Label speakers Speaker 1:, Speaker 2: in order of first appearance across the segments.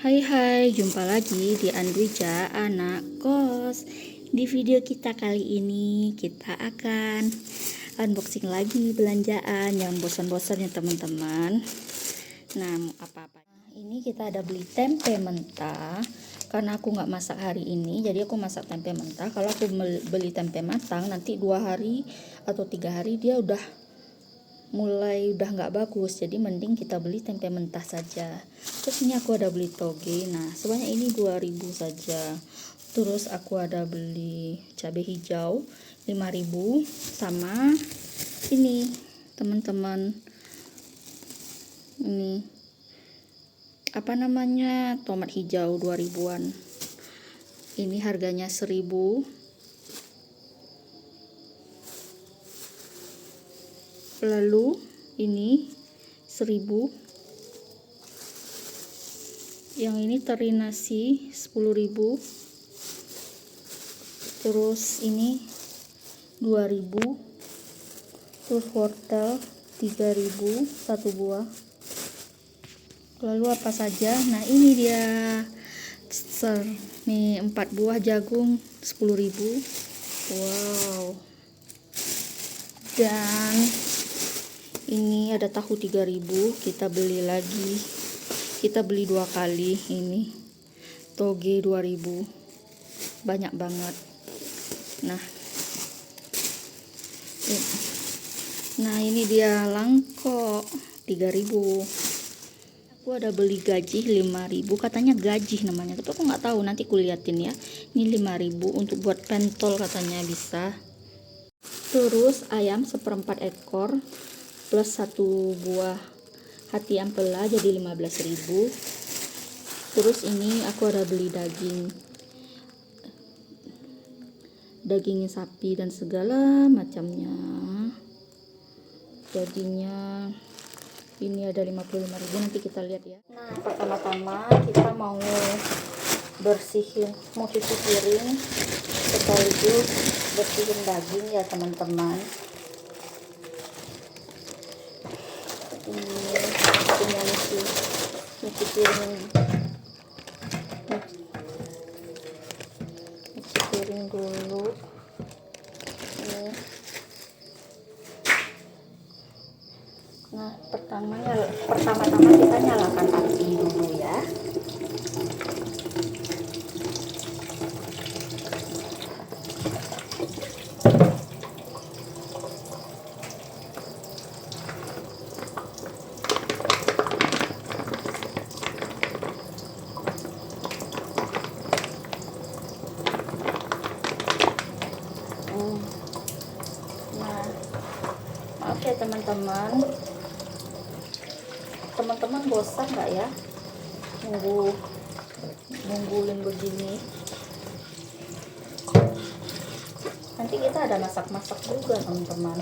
Speaker 1: Hai, jumpa lagi di Andwija Anak Kos. Di video kita kali ini kita akan unboxing lagi belanjaan yang bosan-bosan ya teman-teman. Nah, apa-apa. Ini kita ada beli tempe mentah. Karena aku nggak masak hari ini, jadi aku masak tempe mentah. Kalau aku beli tempe matang, nanti 2 hari atau 3 hari dia udah nggak bagus, jadi mending kita beli tempe mentah saja. Terus ini aku ada beli toge, nah sebanyak ini 2000 saja. Terus aku ada beli cabai hijau 5000, sama ini teman-teman, ini apa namanya, tomat hijau 2000-an. Ini harganya 1000. Lalu ini 1000. Yang ini teri nasi 10.000. Terus ini 2000. Terus wortel 3000 satu buah. Lalu apa saja? Nah, ini dia nih 4 buah jagung 10.000. Wow. Dan ini ada tahu 3000, kita beli lagi, kita beli 2 kali. Ini toge 2000, banyak banget. Nah ini dia langkok 3000. Aku ada beli gaji 5000, katanya gaji namanya, tapi aku nggak tahu, nanti kuliatin ya. Ini 5000 untuk buat pentol katanya bisa. Terus ayam 1/4 ekor plus 1 buah hati ampela jadi 15.000. Terus ini aku ada beli daging sapi dan segala macamnya, jadinya ini ada 55.000. nanti kita lihat ya. Nah, pertama-tama kita mau cuci piring sekaligus bersihin daging ya teman-teman. Ini punya nyuci piring dulu. Ini. Nah, pertama-tama kita nyalakan api dulu ya. Nah, maaf ya teman-teman bosan nggak ya nungguin begini? Nanti kita ada masak-masak juga teman-teman.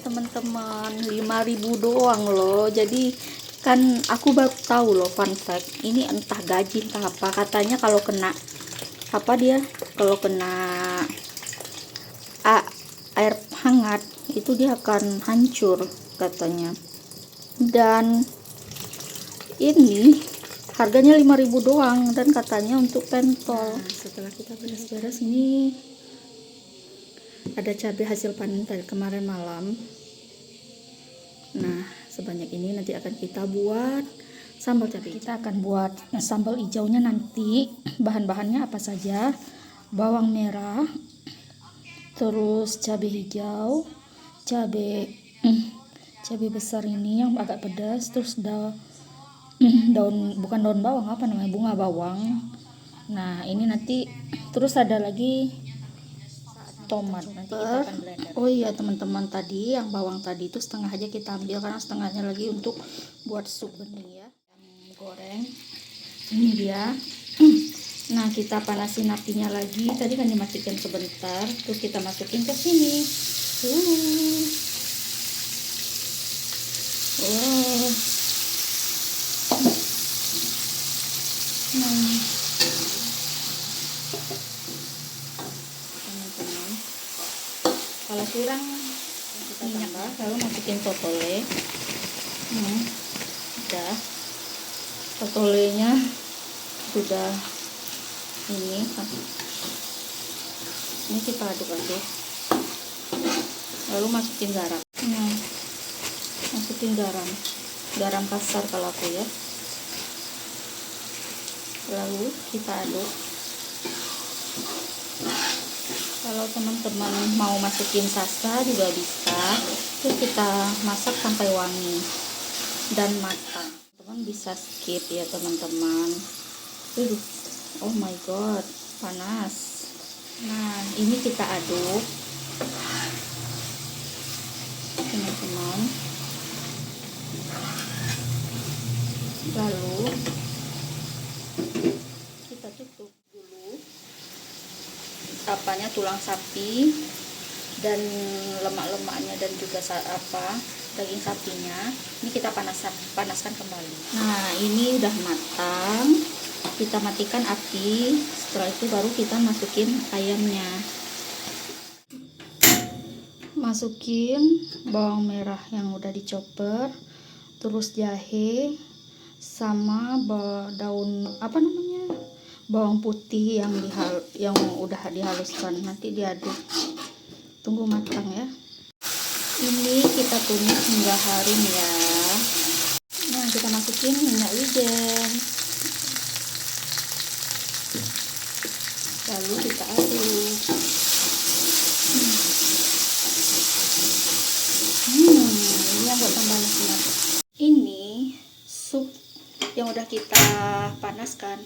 Speaker 1: Teman-teman, 5000 doang loh. Jadi kan aku baru tahu loh, fun fact, ini entah gaji entah apa, katanya kalau kena air hangat itu dia akan hancur katanya. Dan ini harganya 5000 doang, dan katanya untuk pentol. Nah, setelah kita beres-beres ini ada cabai hasil panen dari kemarin malam. Nah, sebanyak ini nanti akan kita buat sambal cabai. Kita akan buat sambal hijaunya nanti. Bahan-bahannya apa saja? Bawang merah, terus cabai hijau, cabai besar ini yang agak pedas, terus bukan daun bawang, apa namanya, bunga bawang. Nah, ini nanti terus ada lagi tomat, nanti kita akan blender. Oh iya teman-teman, tadi yang bawang tadi itu setengah aja kita ambil karena setengahnya lagi untuk buat sup bening ya. Yang goreng ini dia. Nah, kita panasin apinya lagi, tadi kan dimatikan sebentar, terus kita masukin ke sini. Wow. Teman-teman, kalau kurang minyak lalu masukin totole. Udah, totolenya sudah ini kita aduk-aduk, lalu masukin garam. Masukin garam kasar kalau aku ya, lalu kita aduk. Kalau teman-teman mau masukin sasa juga bisa, terus kita masak sampai wangi dan matang. Teman bisa skip ya teman-teman. Oh my god, panas. Nah, ini kita aduk teman-teman, lalu kita tutup dulu. Tulang sapi dan lemak-lemaknya dan juga daging sapinya ini kita panaskan kembali. Nah, ini udah matang, kita matikan api. Setelah itu baru kita masukin ayamnya. Masukin bawang merah yang udah dicopper, terus jahe sama bawang putih yang udah dihaluskan, nanti diaduk. Tunggu matang ya. Ini kita tumis hingga harum ya. Nah, kita masukin minyak wijen, lalu kita aduk. Ini yang buat tambahan enak. Ini sup yang udah kita panaskan,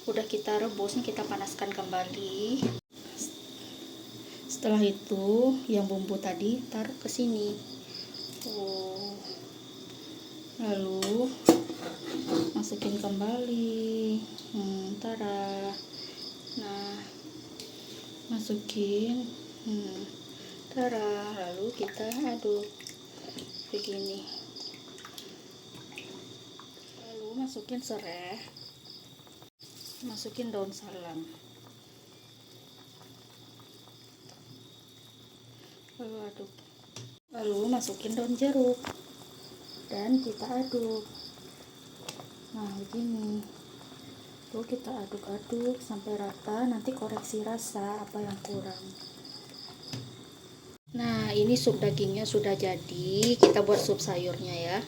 Speaker 1: udah kita rebus, nih kita panaskan kembali. Setelah itu yang bumbu tadi taruh ke sini. Lalu masukin kembali. Nah, masukin. Lalu kita aduk begini. Lalu masukin serai, masukin daun salam, lalu aduk. Lalu masukin daun jeruk dan kita aduk. Nah, begini tuh, kita aduk-aduk sampai rata, nanti koreksi rasa apa yang kurang. Nah, ini sup dagingnya sudah jadi, kita buat sup sayurnya ya.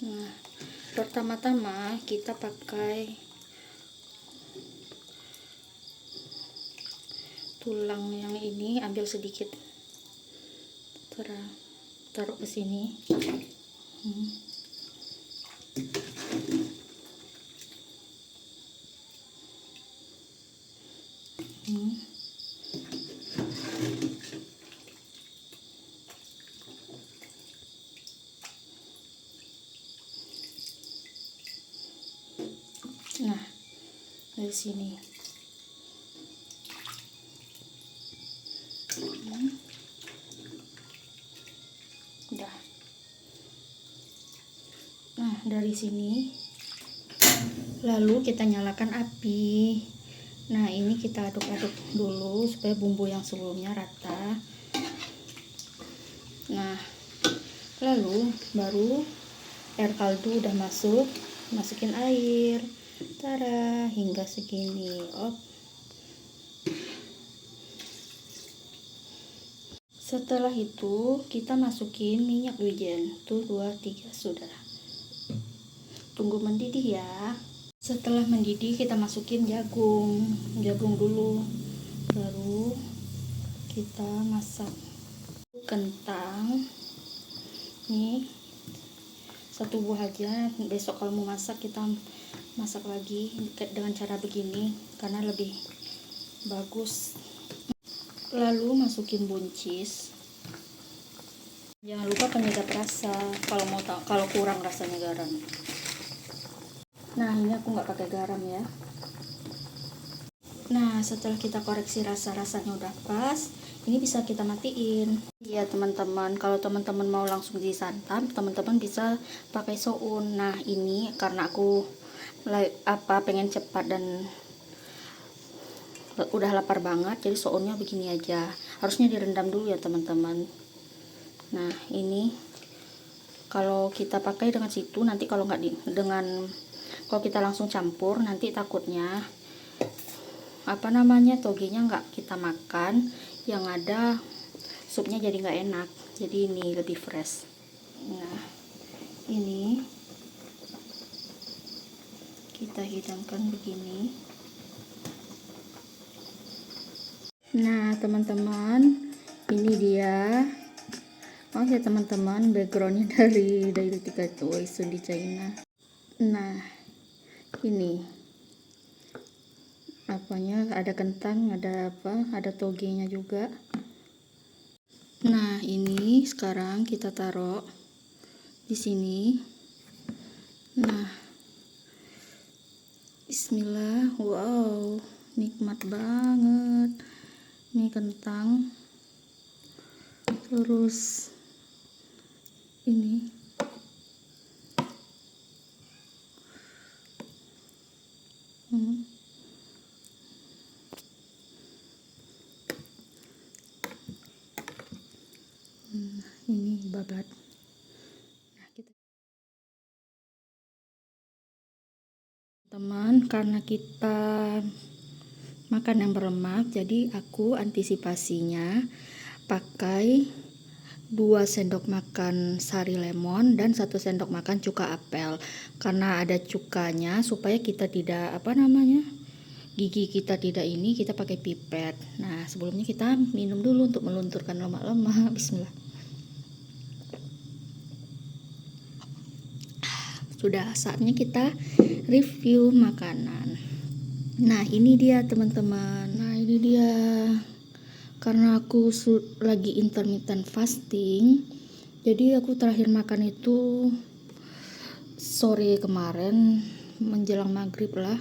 Speaker 1: Nah, pertama-tama kita pakai tulang yang ini, ambil sedikit, taruh ke sini. Nah, dari sini. Udah. Nah, dari sini. Lalu kita nyalakan api. Nah, ini kita aduk-aduk dulu supaya bumbu yang sebelumnya rata. Nah, lalu baru air kaldu udah masuk, masukin air. Hingga segini. Setelah itu kita masukin minyak wijen. Tuh 2, 3 sudah. Tunggu mendidih ya. Setelah mendidih kita masukin jagung dulu, baru kita masak kentang. Nih 1 buah aja, besok kalau mau masak kita masak lagi dengan cara begini karena lebih bagus. Lalu masukin buncis. Jangan lupa penyedap rasa kalau kurang rasanya garam. Nah, ini aku nggak pakai garam ya. Nah, setelah kita koreksi rasanya udah pas, ini bisa kita matiin. Ya teman-teman, kalau teman-teman mau langsung disantap, teman-teman bisa pakai soun. Nah, ini karena aku pengen cepat dan udah lapar banget, jadi sounnya begini aja. Harusnya direndam dulu ya teman-teman. Nah, ini kalau kita pakai dengan situ, nanti kalau kalau kita langsung campur, nanti takutnya togenya nggak kita makan, yang ada supnya jadi nggak enak. Jadi ini lebih fresh. Nah, ini kita hidangkan begini. Nah teman-teman, ini dia. Oh ya teman-teman, backgroundnya dari Tiga Toys di China. Nah, ini ada kentang, ada togenya juga. Nah, ini sekarang kita taruh di sini. Nah, bismillah. Wow, nikmat banget. Ini kentang. Terus ini ini babat. Nah, teman, karena kita makan yang berlemak, jadi aku antisipasinya pakai 2 sendok makan sari lemon dan 1 sendok makan cuka apel, karena ada cukanya supaya kita tidak gigi kita tidak kita pakai pipet. Nah, sebelumnya kita minum dulu untuk melunturkan lemak-lemak. Bismillah. Sudah saatnya kita review makanan. Nah, ini dia teman-teman. Nah, ini dia. Karena aku lagi intermittent fasting, jadi aku terakhir makan itu sore kemarin menjelang maghrib lah.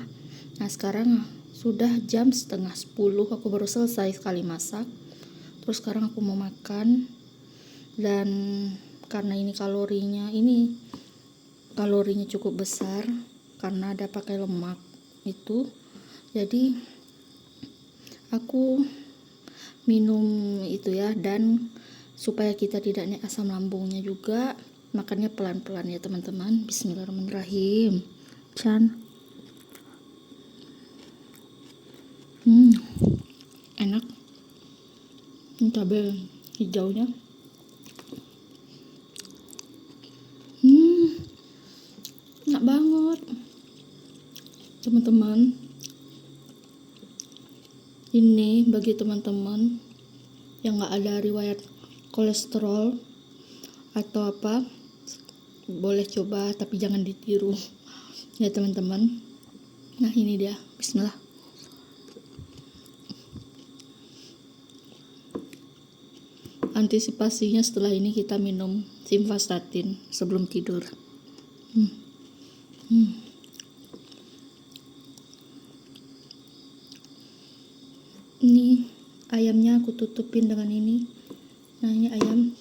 Speaker 1: Nah, sekarang sudah jam setengah 10, aku baru selesai sekali masak. Terus sekarang aku mau makan, dan karena ini kalorinya cukup besar karena ada pakai lemak itu, jadi aku minum itu ya, dan supaya kita tidak naik asam lambungnya juga, makannya pelan-pelan ya teman-teman. Bismillahirrahmanirrahim. Enak. Ini cabai hijaunya. Enak banget teman-teman. Ini bagi teman-teman yang nggak ada riwayat kolesterol atau apa, boleh coba, tapi jangan ditiru ya teman-teman. Nah, ini dia. Bismillah. Antisipasinya setelah ini kita minum simvastatin sebelum tidur. Ini ayamnya aku tutupin dengan ini. Nah, ini ayam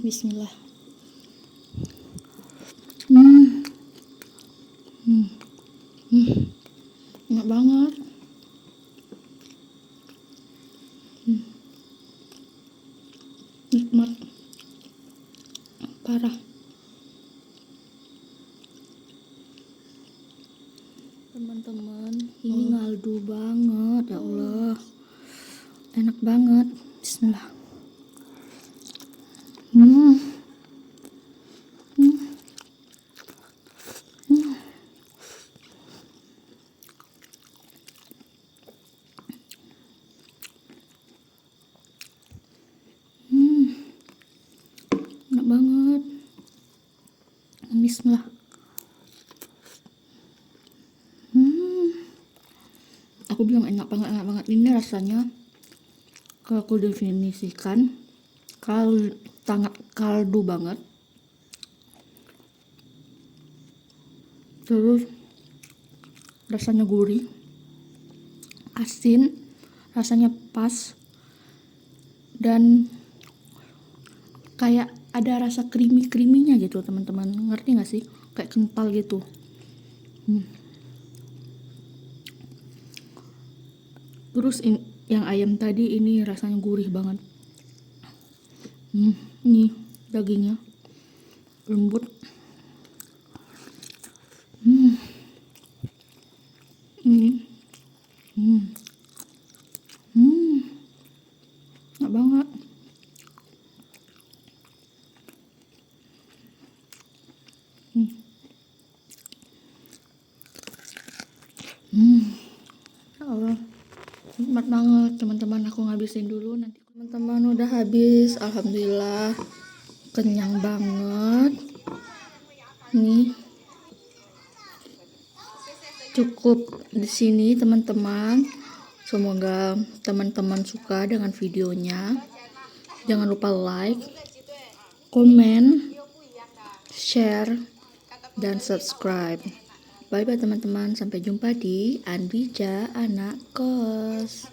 Speaker 1: bismillah. Enak banget. Nikmat parah teman-teman. Ini ngaldu banget, ya Allah, enak banget. Bismillah. Bismillah. Aku bilang enak banget ini rasanya. Kalau aku definisikan, kaldu banget. Terus rasanya gurih, asin, rasanya pas, dan kayak ada rasa creamy-creaminya gitu teman-teman. Ngerti gak sih? Kayak kental gitu. Terus yang ayam tadi ini rasanya gurih banget. Ini dagingnya lembut. Enak banget. Ya Allah, nikmat banget teman-teman. Aku ngabisin dulu, nanti teman-teman udah habis. Alhamdulillah, kenyang banget. Nih, cukup di sini teman-teman. Semoga teman-teman suka dengan videonya. Jangan lupa like, komen, share, dan subscribe. Bye bye teman-teman, sampai jumpa di Andwija Anak Kos.